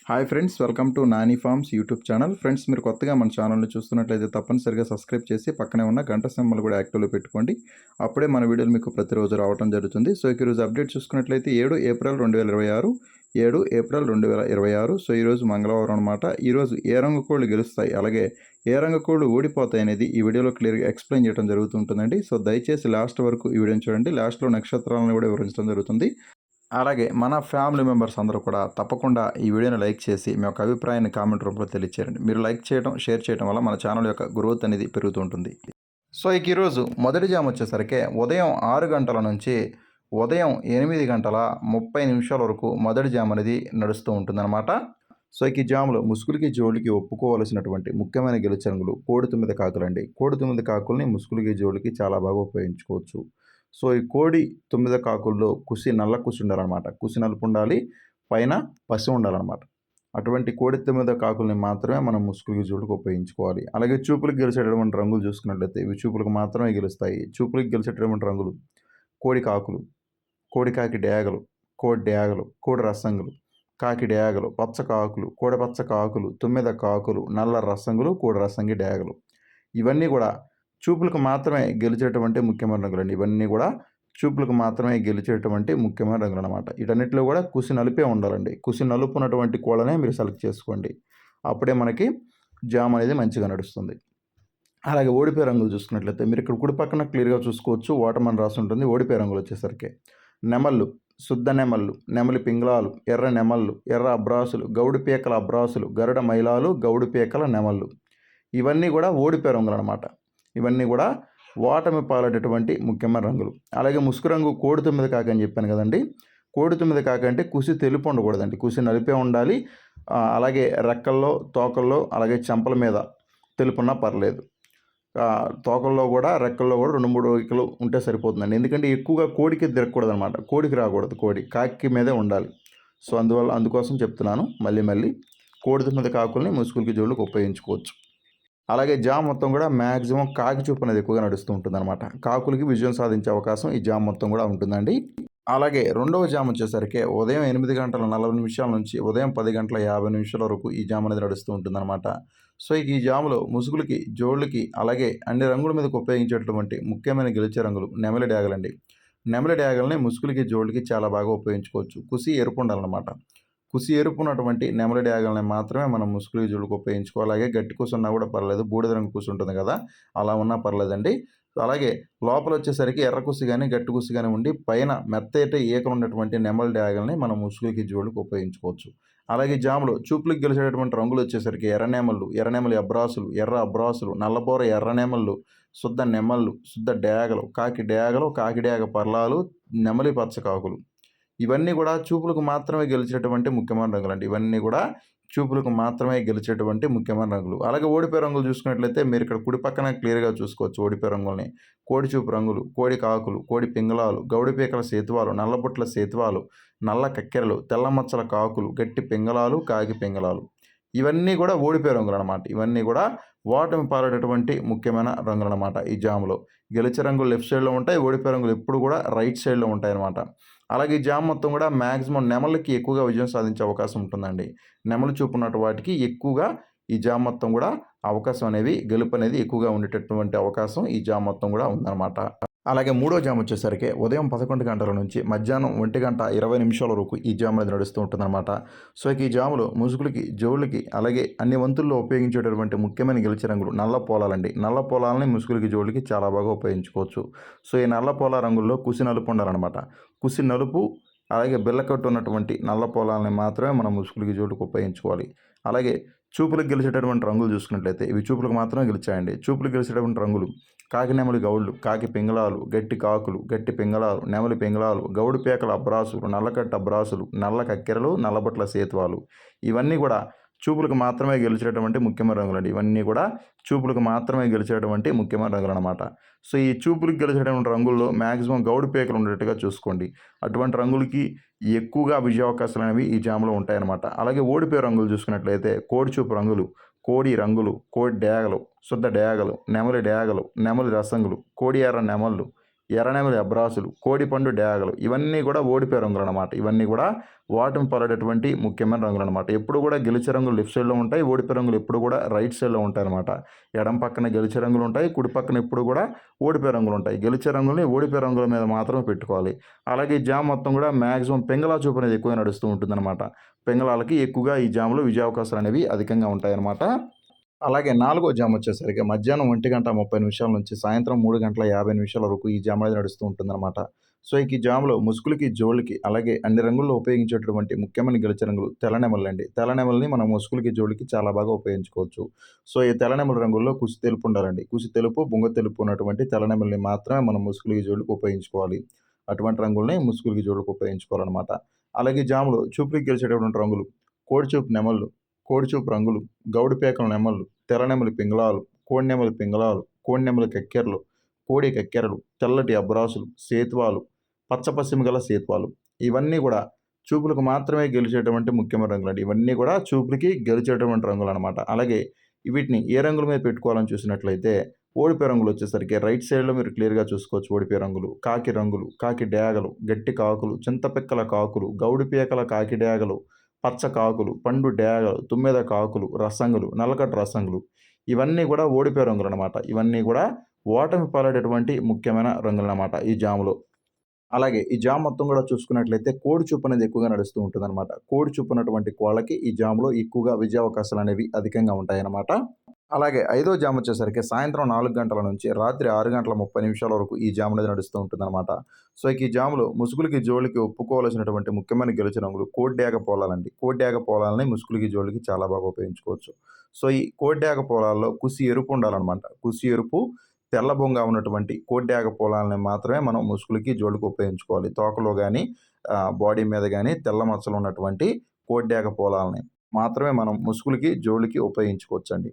Hi friends, welcome to Nani forms YouTube channel. Friends, మీరు కొత్తగా మన ఛానల్ని చూస్తున్నట్లయితే తప్పనిసరిగా సబ్స్క్రైబ్ చేసి పక్కనే ఉన్న గంట సింబల్ కూడా యాక్టివ్లో పెట్టుకోండి. అప్పుడే మన వీడియోలు మీకు ప్రతిరోజు రావడం జరుగుతుంది. సో ఈరోజు అప్డేట్ చూసుకున్నట్లయితే 7 ఏప్రిల్ 2026, 7 ఏప్రిల్ 2026. సో ఈరోజు మంగళవారం అనమాట. ఈరోజు ఏ రంగు కోళ్ళు గెలుస్తాయి, అలాగే ఏ రంగు కోళ్ళు ఓడిపోతాయి అనేది ఈ వీడియోలో క్లియర్గా ఎక్స్ప్లెయిన్ చేయడం జరుగుతుంటుందండి. సో దయచేసి లాస్ట్ వరకు ఈ వీడియోని చూడండి. లాస్ట్లో నక్షత్రాలను కూడా వివరించడం జరుగుతుంది. అలాగే మన ఫ్యామిలీ మెంబర్స్ అందరూ కూడా తప్పకుండా ఈ వీడియోని లైక్ చేసి మీ యొక్క అభిప్రాయాన్ని కామెంట్ రూపంలో తెలియచేయండి. మీరు లైక్ చేయడం, షేర్ చేయడం వల్ల మన ఛానల్ యొక్క గ్రోత్ అనేది పెరుగుతూ ఉంటుంది. సో ఈరోజు మొదటి జామ్ వచ్చేసరికి ఉదయం 6 గంటల నుంచి ఉదయం 8 గంటల 30 నిమిషాల వరకు మొదటి జామ్ అనేది నడుస్తూ ఉంటుందన్నమాట. సో ఈ జాములో ముసుగులకి జోళ్ళకి ఒప్పుకోవాల్సినటువంటి ముఖ్యమైన గెలుచరంగులు కోడి 9 కాకులండి. కోడి 9 కాకుల్ని ముసుగులకి జోళ్ళకి చాలా బాగా ఉపయోగించుకోవచ్చు. సో ఈ కోడి 9 కాకుల్లో నల్ల కుసి ఉండాలన్నమాట. కుసి నలుపు ఉండాలి, పైన పసి ఉండాలన్నమాట. అటువంటి కోడి 9 కాకుల్ని మాత్రమే మనం ముసుగులకి జోళ్ళకి ఉపయోగించుకోవాలి. అలాగే చూపులకు గెలిచేటటువంటి రంగులు చూసుకున్నట్లయితే ఇవి చూపులకు మాత్రమే గెలుస్తాయి. చూపులకు గెలిచేటటువంటి రంగులు కోడి కాకులు, కోడి కాకి డేగలు, కోడి డేగలు, కోడి రసంగులు, కాకి డేగలు, పచ్చ కాకులు, కోడి పచ్చ కాకులు, 9 కాకులు, నల్ల రసంగులు, కోడి రసంగి డేగలు. ఇవన్నీ కూడా చూపులకు మాత్రమే గెలిచేటువంటి ముఖ్యమైన రంగులండి. ఇవన్నీ కూడా చూపులకు మాత్రమే గెలిచేటువంటి ముఖ్యమైన రంగులు అనమాట. వీటన్నిటిలో కూడా కుసి నలుపే ఉండాలండి. కుసి నలుపు ఉన్నటువంటి కోళ్ళనే మీరు సెలెక్ట్ చేసుకోండి. అప్పుడే మనకి జామ్ అనేది మంచిగా నడుస్తుంది. అలాగే ఓడిపోయే రంగులు చూసుకున్నట్లయితే మీరు ఇక్కడ కుడి పక్కన క్లియర్గా చూసుకోవచ్చు. ఓటమని రాసి ఉంటుంది. ఓడిపోయే రంగులు వచ్చేసరికి నెమళ్ళు, శుద్ధ నెమళ్ళు, నెమలి పింగళాలు, ఎర్ర నెమళ్ళు, ఎర్ర అబ్రాసులు, గౌడు పీకల అబ్రాసులు, గరుడ మైలాలు, గౌడు పీకల నెమళ్ళు. ఇవన్నీ కూడా ఓడిపోయే రంగులు అనమాట. ఇవన్నీ కూడా ఓటమి పాలటటువంటి ముఖ్యమైన రంగులు. అలాగే ముసుగు రంగు కోడి 9 కాకి అని చెప్పాను కదండి. కోడి 9 కాకి అంటే కుసి తెలుపు ఉండకూడదండి. కుసి నలిపే ఉండాలి. అలాగే రెక్కల్లో, తోకల్లో, అలాగే చెంపల మీద తెలుపున్నా పర్లేదు. తోకల్లో కూడా, రెక్కల్లో కూడా 2-3 ఈకలు ఉంటే సరిపోతుందండి. ఎందుకంటే ఎక్కువగా కోడికి తిరగకూడదు అనమాట. కోడికి రాకూడదు. కోడి కాకి మీదే ఉండాలి. సో అందుకోసం చెప్తున్నాను మళ్ళీ కోడి 9 కాకుల్ని ముసుగులకి జోళ్ళకి ఉపయోగించుకోవచ్చు. అలాగే జామ్ మొత్తం కూడా మ్యాక్సిమం కాకి చూపు అనేది ఎక్కువగా నడుస్తూ ఉంటుందన్నమాట. కాకులకి విజయం సాధించే అవకాశం ఈ జామ్ మొత్తం కూడా ఉంటుందండి. అలాగే రెండవ జామ్ వచ్చేసరికి ఉదయం 8 గంటల 40 నిమిషాల నుంచి ఉదయం 10 గంటల 50 నిమిషాల వరకు ఈ జామ్ అనేది నడుస్తూ ఉంటుందన్నమాట. సో ఈ జాములో ముసుగులకి, జోళ్ళకి, అలాగే అన్ని రంగుల మీదకి ఉపయోగించేటటువంటి ముఖ్యమైన గెలిచే రంగులు నెమలి డ్యాగలండి. నెమలి డ్యాగల్ని ముసుగులకి, జోళ్ళకి చాలా బాగా ఉపయోగించుకోవచ్చు. కుసి ఎరుపు ఉండాలన్నమాట. కుసి ఎరుపు ఉన్నటువంటి నెమలి డ్యాగల్ని మాత్రమే మనం ముసుగులకి, జోళ్ళకి ఉపయోగించుకోవాలి. అలాగే గట్టి కుసి ఉన్నా కూడా పర్లేదు. బూడిద రంగు కుసి ఉంటుంది కదా, అలా ఉన్నా పర్లేదండి. అలాగే లోపల వచ్చేసరికి ఎర్ర కుసి కానీ, గట్టి కుసి కానీ ఉండి పైన మెత్తటి ఈకలు ఉన్నటువంటి నెమలి డ్యాగల్ని మనం ముసుగులకి, జోళ్ళకి ఉపయోగించుకోవచ్చు. అలాగే జాములో చూపులకు గెలిచేటటువంటి రంగులు వచ్చేసరికి ఎర్రనేమళ్ళు, ఎర్రనేమలి అబ్రాసులు, ఎర్ర అబ్రాసులు, నల్లబోర ఎర్రనేమళ్ళు, శుద్ధ నెమళ్ళు, శుద్ధ డేగలు, కాకి డేగలు, కాకి డేగ పర్లాలు, నెమలి పచ్చ కాకులు. ఇవన్నీ కూడా చూపులకు మాత్రమే గెలిచేటువంటి ముఖ్యమైన రంగులండి. ఇవన్నీ కూడా చూపులకు మాత్రమే గెలిచేటువంటి ముఖ్యమైన రంగులు. అలాగే ఓడిపోయే రంగులు చూసుకున్నట్లయితే మీరు ఇక్కడ కుడి పక్కన క్లియర్గా చూసుకోవచ్చు ఓడిపోయే రంగుల్ని. కోడి చూపు రంగులు, కోడి కాకులు, కోడి పింగళాలు, గౌడి పీకల సేతువాలు, నల్లబుట్ల సేతువాలు, నల్ల కక్కెరలు, తెల్ల మచ్చల కాకులు, గట్టి పింగళాలు, కాకి పింగళాలు. ఇవన్నీ కూడా ఓడిపోయే రంగులు అనమాట. ఇవన్నీ కూడా ఓటమి పాలేటటువంటి ముఖ్యమైన రంగులు అనమాట. ఈ జాములో గెలిచే రంగులు లెఫ్ట్ సైడ్లో ఉంటాయి. ఓడిపోయే రంగులు ఎప్పుడు కూడా రైట్ సైడ్లో ఉంటాయి అనమాట. అలాగే ఈ జామ్ మొత్తం కూడా మ్యాక్సిమం నెమళ్ళకి ఎక్కువగా విజయం సాధించే అవకాశం ఉంటుందండి. నెమలి చూపు ఉన్నటువంటి వాటికి ఎక్కువగా ఈ జామ్ మొత్తం కూడా అవకాశం అనేవి, గెలుపు అనేది ఎక్కువగా ఉండేటటువంటి అవకాశం ఈ జామ్ మొత్తం కూడా ఉందన్నమాట. అలాగే మూడో జామ్ వచ్చేసరికి ఉదయం 11 గంటల నుంచి మధ్యాహ్నం 1:20 వరకు ఈ జామ్ అనేది నడుస్తూ ఉంటుందన్నమాట. సో ఈ జాములో ముసుగులకి, జోళ్ళకి, అలాగే అన్ని వంతుల్లో ఉపయోగించేటటువంటి ముఖ్యమైన గెలిచే రంగులు నల్ల పోలాలండి. నల్ల పోలాలని ముసుగులకి, జోళ్ళకి చాలా బాగా ఉపయోగించుకోవచ్చు. సో ఈ నల్ల పోల రంగుల్లో కుసి నలుపు ఉండాలన్నమాట. కుసి నలుపు, అలాగే బిల్లకట్టు ఉన్నటువంటి నల్ల పోలాలని మాత్రమే మనం ముసుగులకి, జోళ్ళకి ఉపయోగించుకోవాలి. అలాగే చూపులకు గెలిచేటటువంటి రంగులు చూసుకున్నట్లయితే ఇవి చూపులకు మాత్రమే గెలిచాయండి. చూపులకు గెలిచేటటువంటి రంగులు కాకి నెమలి గౌళ్ళు, కాకి పింగళాలు, గట్టి కాకులు, గట్టి పింగళాలు, నెమలి పింగళాలు, గౌడు పేకల అబ్రాసులు, నల్లకట్ట అబ్రాసులు, నల్ల కక్కెరలు, నల్లబొట్ల సేతువాలు. ఇవన్నీ కూడా చూపులకు మాత్రమే గెలిచేటటువంటి ముఖ్యమైన రంగులండి. ఇవన్నీ కూడా చూపులకు మాత్రమే గెలిచేటటువంటి ముఖ్యమైన రంగులు అనమాట. సో ఈ చూపులకు గెలిచేటటువంటి రంగుల్లో మ్యాక్సిమం గౌడు పేకలు ఉండేట్టుగా చూసుకోండి. అటువంటి రంగులకి ఎక్కువగా విజయావకాశాలు అనేవి ఈ జాములో ఉంటాయన్నమాట. అలాగే ఓడిపోయే రంగులు చూసుకున్నట్లయితే కోడి చూపు రంగులు, కోడి రంగులు, కోడి డేగలు, శుద్ధ డేగలు, నెమలి రసంగులు, కోడి ఎర్ర నెమళ్ళు, ఎర్రనెమలి అబ్రాసులు, కోడిపండు డేగలు ఇవన్నీ కూడా ఓడిపోయే రంగులు అనమాట. ఇవన్నీ కూడా ఓటమి పాలైనటువంటి ముఖ్యమైన రంగులు అనమాట. ఎప్పుడు కూడా గెలిచే రంగులు లెఫ్ట్ సైడ్లో ఉంటాయి, ఓడిపోయే రంగులు ఎప్పుడు కూడా రైట్ సైడ్లో ఉంటాయి అనమాట. ఎడం పక్కన గెలిచే రంగులు ఉంటాయి, కుడి పక్కన ఎప్పుడు కూడా ఓడిపోయే రంగులు ఉంటాయి. గెలిచే రంగుల్ని ఓడిపోయే రంగుల మీద మాత్రమే పెట్టుకోవాలి. అలాగే ఈ జామ్ మొత్తం కూడా మ్యాక్సిమం పింగళా చూపు అనేది ఎక్కువగా నడుస్తూ ఉంటుందన్నమాట. పింగళాలకి ఎక్కువగా ఈ జామ్లో విజయావకాశాలు అనేవి అధికంగా ఉంటాయన్నమాట. అలాగే నాలుగో జామ్ వచ్చేసరికి మధ్యాహ్నం 1:30 నుంచి సాయంత్రం 3:50 వరకు ఈ జామ్ అనేది నడుస్తూ ఉంటుందన్నమాట. సో, ఈ జామ్‌లో ముసుగులకి, జోళ్ళకి అలాగే అన్ని రంగుల్లో ఉపయోగించేటటువంటి ముఖ్యమైన గెలిచే రంగులు తెల్లనెమలండి. తెల్లనెమలిని మనం ముసుగులకి, జోళ్ళకి చాలా బాగా ఉపయోగించుకోవచ్చు. సో, ఈ తెల్లనెమలి రంగుల్లో కుసి తెలుపు ఉండాలండి. కుసి తెలుపు, బుంగ తెలుపు ఉన్నటువంటి తెల్లనెమలిని మాత్రమే మనం ముసుగులకి, జోళ్ళకి ఉపయోగించుకోవాలి. అటువంటి రంగుల్ని ముసుగులకి, జోళ్ళకి ఉపయోగించుకోవాలన్నమాట. అలాగే జామ్‌లో చూపులకి గెలిచేటటువంటి రంగులు కోడిచూపు నెమళ్ళు, కోడిచూపు రంగులు, గౌడు పేకల నెమళ్ళు, తెల్లనెమలి పింగళాలు, కోడినెమలి పింగళాలు, కోడినెమలి కక్కెరలు, కోడి కక్కెరలు, తెల్లటి అబ్రాసులు, సేతువాలు, పచ్చపసిమి గల సేతువాలు ఇవన్నీ కూడా చూపులకు మాత్రమే గెలిచేటువంటి ముఖ్యమైన రంగులండి. ఇవన్నీ కూడా చూపులకి గెలిచేటువంటి రంగులనమాట. అలాగే వీటిని ఏ రంగుల మీద పెట్టుకోవాలని చూసినట్లయితే ఓడిపోయే రంగులు వచ్చేసరికి రైట్ సైడ్‌లో మీరు క్లియర్‌గా చూసుకోవచ్చు ఓడిపోయే రంగులు. కాకి రంగులు, కాకి డేగలు, గట్టి కాకులు, చింతపిక్కల కాకులు, గౌడి పీకల కాకి డేగలు, పచ్చ కాకులు, పండు డేగలు, తుమ్మెద కాకులు, రసంగులు, నల్లకట్టు రసంగులు ఇవన్నీ కూడా ఓడిపోయే రంగులనమాట. ఇవన్నీ కూడా ఓటమి పాలైనటువంటి ముఖ్యమైన రంగులనమాట ఈ జాములో. అలాగే ఈ జామ్ మొత్తం కూడా చూసుకున్నట్లయితే కోడి చూపు అనేది ఎక్కువగా నడుస్తూ ఉంటుందన్నమాట. కోడి చూపు ఉన్నటువంటి కోళ్ళకి ఈ జామ్‌లో ఎక్కువగా విజయావకాశాలు అనేవి అధికంగా ఉంటాయన్నమాట. అలాగే ఐదో జామ్ వచ్చేసరికి సాయంత్రం 4 గంటల నుంచి రాత్రి 6:30 వరకు ఈ జామ్ అనేది నడుస్తూ ఉంటుందన్నమాట. సో, ఈ జామ్‌లో ముసుగులకి, జోళ్ళకి ఒప్పుకోవాల్సినటువంటి ముఖ్యమైన గెలిచే రంగులు కోడ్డేగ పోలాలండి. కోడ్డేగ పోలాలని ముసుగులకి, జోళ్ళకి చాలా బాగా ఉపయోగించుకోవచ్చు. సో, ఈ కోడ్డేగ పోలాల్లో కుసి ఎరుపు ఉండాలన్నమాట. కుసి ఎరుపు, తెల్ల బొంగ ఉన్నటువంటి కోడ్డేగ పోలాలని మాత్రమే మనం ముసుగులకి, జోళ్ళకి ఉపయోగించుకోవాలి. తోకలో గానీ, బాడీ మీద గానీ తెల్ల మచ్చలు ఉన్నటువంటి కోడ్డేగ పోలాలని మాత్రమే మనం ముసుగులకి, జోళ్ళకి ఉపయోగించుకోవచ్చండి.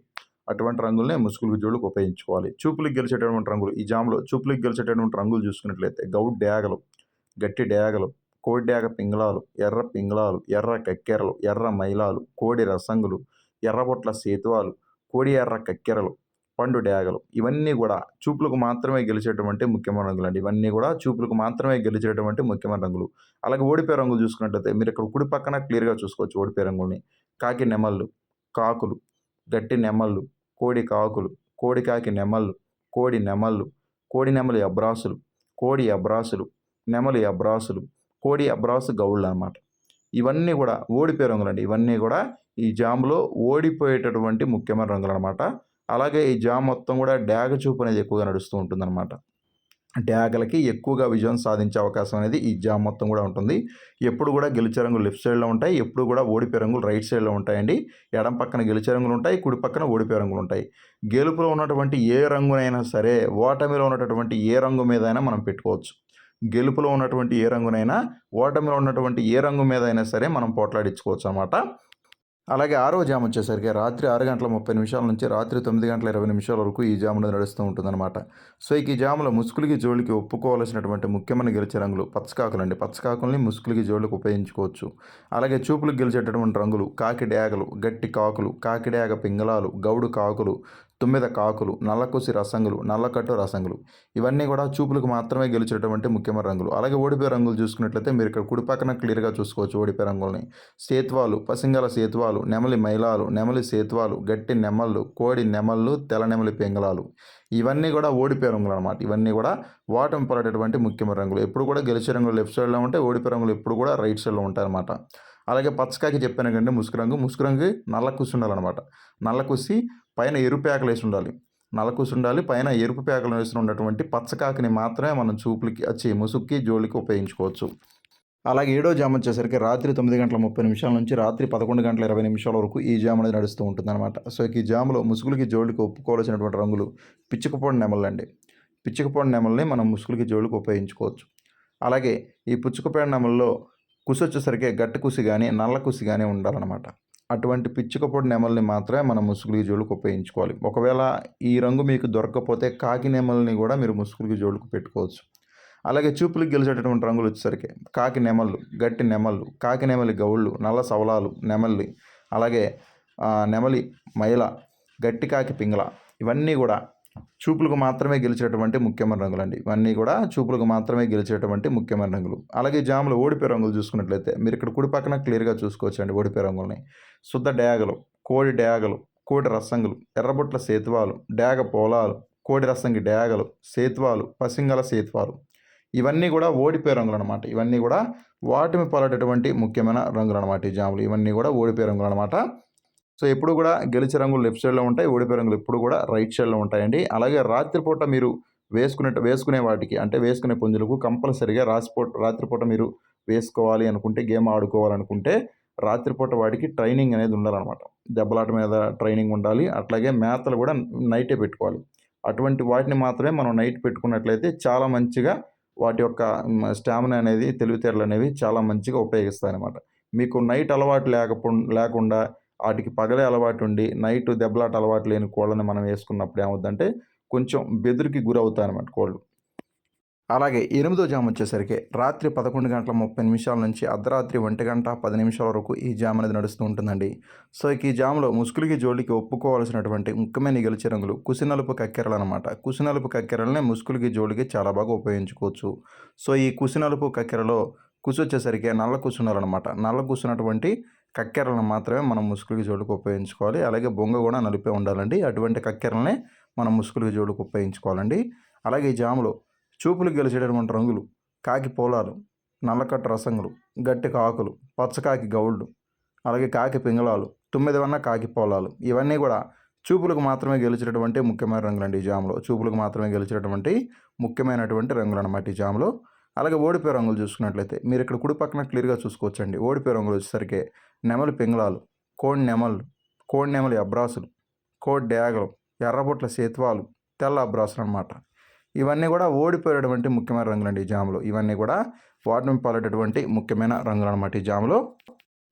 అటువంటి రంగులనే ముసుగులకి, జోళ్ళకి ఉపయోగించుకోవాలి. చూపులకి గెలిచేటటువంటి రంగులు ఈ జామ్‌లో చూపులకి గెలిచేటటువంటి రంగులు చూసుకున్నట్లయితే గౌడు డేగలు, గట్టి డేగలు, కోడి డేగ పింగళాలు, ఎర్ర పింగళాలు, ఎర్ర కక్కెరలు, ఎర్ర మైలాలు, కోడి రసంగులు, ఎర్రబొట్ల సేతువాలు, కోడి ఎర్ర కక్కెరలు, పండు డేగలు ఇవన్నీ కూడా చూపులకు మాత్రమే గెలిచేటువంటి ముఖ్యమైన రంగులండి. ఇవన్నీ కూడా చూపులకు మాత్రమే గెలిచేటువంటి ముఖ్యమైన రంగులు. అలాగే ఓడిపోయే రంగులు చూసుకున్నట్లయితే మీరు ఇక్కడ కుడి పక్కన క్లియర్‌గా చూసుకోవచ్చు ఓడిపోయే రంగుల్ని. కాకి నెమళ్ళు, కాకులు, గట్టి నెమళ్ళు, కోడి కాకులు, కోడి కాకి నెమళ్ళు, కోడి నెమళ్ళు, కోడి నెమలి అబ్రాసులు, కోడి అబ్రాసులు, నెమలి అబ్రాసులు, కోడి అబ్రాసు గౌళ్ళనమాట. ఇవన్నీ కూడా ఓడిపోయే రంగులండి. ఇవన్నీ కూడా ఈ జామ్‌లో ఓడిపోయేటటువంటి ముఖ్యమైన రంగులనమాట. అలాగే ఈ జామ్ మొత్తం కూడా డాగ చూపు అనేది ఎక్కువగా నడుస్తూ ఉంటుందన్నమాట. డాగలకి ఎక్కువగా విజయం సాధించే అవకాశం అనేది ఈ జామ్ మొత్తం కూడా ఉంటుంది. ఎప్పుడు కూడా గెలిచే రంగులు లెఫ్ట్ సైడ్‌లో ఉంటాయి. ఎప్పుడు కూడా ఓడిపోయే రంగులు రైట్ సైడ్‌లో ఉంటాయండి. ఎడం పక్కన గెలిచే రంగులు ఉంటాయి. కుడి పక్కన ఓడిపోయే రంగులు ఉంటాయి. గెలుపులో ఉన్నటువంటి ఏ రంగునైనా సరే, ఓటమిలో ఉన్నటువంటి ఏ రంగు మీదైనా మనం పెట్టుకోవచ్చు. గెలుపులో ఉన్నటువంటి ఏ రంగునైనా, ఓటమిలో ఉన్నటువంటి ఏ రంగు మీదైనా సరే మనం పోట్లాడించుకోవచ్చు అన్నమాట. అలాగే ఆరో జామ్ వచ్చేసరికి రాత్రి 6:30 నుంచి రాత్రి 9:20 వరకు ఈ జామ్ అనేది నడుస్తూ ఉంటుందన్నమాట. సో, ఈ జామ్‌లో ముసుగులకి, జోళ్ళకి ఒప్పుకోవాల్సినటువంటి ముఖ్యమైన గెలిచే రంగులు పచ్చకాకులండి. పచ్చకాకుల్ని ముసుగులకి, జోళ్ళకి ఉపయోగించుకోవచ్చు. అలాగే చూపులకు గెలిచేటటువంటి రంగులు కాకి డేగలు, గట్టి కాకులు, కాకి డేగ పింగళాలు, గౌడు కాకులు, తుమ్మెద కాకులు, నల్లకుసి రసంగులు, నల్లకట్టు రసంగులు ఇవన్నీ కూడా చూపులకు మాత్రమే గెలిచేటటువంటి ముఖ్యమైన రంగులు. అలాగే ఓడిపోయే రంగులు చూసుకున్నట్లయితే మీరు ఇక్కడ కుడి పక్కన క్లియర్‌గా చూసుకోవచ్చు ఓడిపోయే రంగుల్ని. సేతువాలు, పసింగల సేతువాలు, నెమలి మైలాలు, నెమలి సేతువాలు, గట్టి నెమళ్ళు, కోడి నెమళ్ళు, తెల్ల నెమలి పింగళాలు ఇవన్నీ కూడా ఓడిపోయే రంగులనమాట. ఇవన్నీ కూడా ఓటమి పాలైనటువంటి ముఖ్యమైన రంగులు. ఎప్పుడు కూడా గెలిచే రంగులు లెఫ్ట్ సైడ్‌లో ఉంటాయి. ఓడిపోయే రంగులు ఎప్పుడు కూడా రైట్ సైడ్‌లో ఉంటాయన్నమాట. అలాగే పచ్చకాకి చెప్పాను కదండీ ముసుగు రంగు. ముసుగు రంగు నల్ల కుసి ఉండాలనమాట. నల్ల కుసి పైన ఎరుపు పేకలేసి ఉండాలి. నల్ల కుసి ఉండాలి. పైన ఎరుపు పేకలు వేసి ఉన్నటువంటి పచ్చకాకిని మాత్రమే మనం చూపులకి ముసుగుకి, జోళ్ళకి ఉపయోగించుకోవచ్చు. అలాగే ఏడో జామ్ వచ్చేసరికి రాత్రి 9:30 నుంచి రాత్రి 11:20 వరకు ఈ జామ్ అనేది నడుస్తూ ఉంటుందన్నమాట. సో, ఈ జామ్‌లో ముసుగులకి, జోళ్ళకి ఒప్పుకోవాల్సినటువంటి రంగులు పిచ్చుకపొడి నెమళ్ళండి. పిచ్చుకపొడి నెమల్ని మనం ముసుగులకి, జోళ్ళకి ఉపయోగించుకోవచ్చు. అలాగే ఈ పుచ్చుకపొడి నెమల్లో కుసి వచ్చేసరికి గట్టి కుసి గానీ, నల్ల కుసి గానీ ఉండాలన్నమాట. అటువంటి పిచ్చుకపొడి నెమల్ని మాత్రమే మనం ముసుగులకి, జోళ్ళకి ఉపయోగించుకోవాలి. ఒకవేళ ఈ రంగు మీకు దొరక్కపోతే కాకి నెమలిని కూడా మీరు ముసుగులకి, జోళ్ళకి పెట్టుకోవచ్చు. అలాగే చూపులకి గెలిచేటటువంటి రంగులు వచ్చేసరికి కాకి నెమళ్ళు, గట్టి నెమళ్ళు, కాకి నెమలి గౌళ్ళు, నల్ల సవలాలు నెమలి, అలాగే నెమలి మైల, గట్టి కాకి పింగళ ఇవన్నీ కూడా చూపులకు మాత్రమే గెలిచేటువంటి ముఖ్యమైన రంగులండి. ఇవన్నీ కూడా చూపులకు మాత్రమే గెలిచేటువంటి ముఖ్యమైన రంగులు. అలాగే జాములో ఓడిపోయే రంగులు చూసుకున్నట్లయితే మీరు ఇక్కడ కుడి పక్కన క్లియర్‌గా చూసుకోవచ్చండి ఓడిపోయే రంగుల్ని. శుద్ధ డేగలు, కోడి డేగలు, కోడి రసంగులు, ఎర్రబుట్ల సేతువాలు, డేగ పోలాలు, కోడి రసంగి డేగలు, సేతువాలు, పసింగల సేతువాలు. ఇవన్నీ కూడా ఓడిపోయే రంగులనమాట. ఇవన్నీ కూడా ఓటమి పాలైనటువంటి ముఖ్యమైన రంగులనమాట ఈ జాములు. ఇవన్నీ కూడా ఓడిపోయే రంగులనమాట. సో ఎప్పుడు కూడా గెలిచే రంగులు లెఫ్ట్ సైడ్‌లో ఉంటాయి. ఓడిపోయే రంగులు ఎప్పుడు కూడా రైట్ సైడ్‌లో ఉంటాయండి. అలాగే రాత్రిపూట మీరు వేసుకునే వాటికి అంటే వేసుకునే పుంజులకు కంపల్సరీగా రాత్రిపూట మీరు వేసుకోవాలి అనుకుంటే, గేమ్ ఆడుకోవాలనుకుంటే రాత్రిపూట వాటికి ట్రైనింగ్ అనేది ఉండాలనమాట. దెబ్బలాట మీద ట్రైనింగ్ ఉండాలి. అట్లాగే మేతలు కూడా నైటే పెట్టుకోవాలి. అటువంటి వాటిని మాత్రమే మనం నైట్ పెట్టుకున్నట్లయితే చాలా మంచిగా వాటి యొక్క స్టామినా అనేది, తెలివితేటలనేవి చాలా మంచిగా ఉపయోగిస్తాయన్నమాట. మీకు నైట్ అలవాటు లేకుండా ఆటికి పగలే అలవాటుండి, నైట్ దెబ్బలాట అలవాటు లేని కోళ్ళని మనం వేసుకున్నప్పుడు ఏమవుద్దంటే, కొంచెం బెదురుకి గురవుతాయన్నమాట కోళ్ళు. అలాగే ఎనిమిదో జామ్ వచ్చేసరికి రాత్రి 11:30 నుంచి అర్ధరాత్రి 1:10 వరకు ఈ జామ్ అనేది నడుస్తూ ఉంటుందండి. సో ఈ జామ్‌లో ముసుగులకి, జోళ్ళకి ఒప్పుకోవాల్సినటువంటి ముఖ్యమైన గెలిచే రంగులు కుసినలుపు కక్కెరలనమాట. కుసినలుపు కక్కెరలనే ముసుగులకి, జోళ్ళకి చాలా బాగా ఉపయోగించుకోవచ్చు. సో ఈ కుసినలుపు కక్కెరలో వచ్చేసరికి నల్ల కుసునాలనమాట. నల్ల కుసినటువంటి కక్కెరలను మాత్రమే మనం ముసుగులకి, జోళ్ళకి ఉపయోగించుకోవాలి. అలాగే బొంగ కూడా నలుపే ఉండాలండి. అటువంటి కక్కెరలనే మనం ముసుగులకి, జోళ్ళకి ఉపయోగించుకోవాలండి. అలాగే ఈ జామ్‌లో చూపులకు గెలిచేటటువంటి రంగులు కాకి పోలాలు, నల్లకట్ట రసంగులు, గట్టి కాకులు, పచ్చకాకి గౌళ్ళు, అలాగే కాకి పింగళాలు, 9 కాకి పోలాలు. ఇవన్నీ కూడా చూపులకు మాత్రమే గెలిచేటటువంటి ముఖ్యమైన రంగులండి ఈ జామ్‌లో. చూపులకు మాత్రమే గెలిచేటటువంటి ముఖ్యమైనటువంటి రంగులన్నమాట ఈ జామ్‌లో. అలాగే ఓడిపోయే రంగులు చూసుకున్నట్లయితే మీరు ఇక్కడ కుడి పక్కన క్లియర్‌గా చూసుకోవచ్చండి. ఓడిపోయే రంగులు వచ్చేసరికి నెమలి పింగళాలు, కోడి నెమళ్ళు, కోడి నెమలి అబ్రాసులు, కోడి డేగలు, ఎర్రబొట్ల సేతువాలు, తెల్ల అబ్రాసులు అనమాట. ఇవన్నీ కూడా ఓడిపోయేటటువంటి ముఖ్యమైన రంగులండి ఈ జామ్‌లో. ఇవన్నీ కూడా ఓటమి పాలైనటువంటి ముఖ్యమైన రంగులనమాట ఈ జామ్‌లో.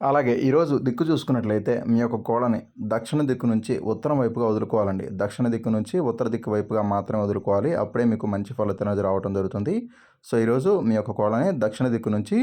అలాగే ఈరోజు దిక్కు చూసుకున్నట్లయితే మీ యొక్క కోళ్ళని దక్షిణ దిక్కు నుంచి ఉత్తరం వైపుగా వదులుకోవాలండి. దక్షిణ దిక్కు నుంచి ఉత్తర దిక్కు వైపుగా మాత్రమే వదులుకోవాలి. అప్పుడే మీకు మంచి ఫలితం అనేది రావడం జరుగుతుంది. సో ఈరోజు మీ యొక్క కోళ్ళని దక్షిణ దిక్కు నుంచి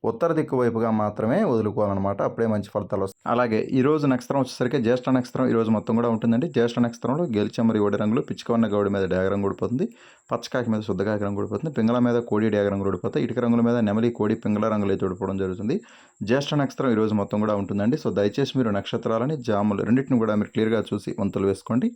ఉత్తర దిక్కు వైపుగా మాత్రమే వదులుకోవాలన్నమాట. అప్పుడే మంచి ఫలితాలు వస్తాయి. అలాగే ఈరోజు నక్షత్రం వచ్చేసరికి జ్యేష్ఠ నక్షత్రం ఈరోజు మొత్తం కూడా ఉంటుందండి. జ్యేష్ఠ నక్షత్రంలో గెలిచెమ్మరి ఓడి రంగులు, పిచ్చుకవన్న గౌడి మీద డేగ రంగు ఊడిపోతుంది, పచ్చకాకి మీద శుద్ధకాకి రంగు ఊడిపోతుంది, పింగళ మీద కోడి డేగ రంగులు ఊడిపోతాయి, ఇటుక రంగుల మీద నెమలి, కోడి, పింగళ రంగులు అయితే ఊడిపోవడం జరుగుతుంది. జ్యేష్ఠ నక్షత్రం ఈరోజు మొత్తం కూడా ఉంటుందండి. సో దయచేసి మీరు నక్షత్రాలని, జాములు రెండింటిని కూడా మీరు క్లియర్గా చూసి వంతులు వేసుకోండి.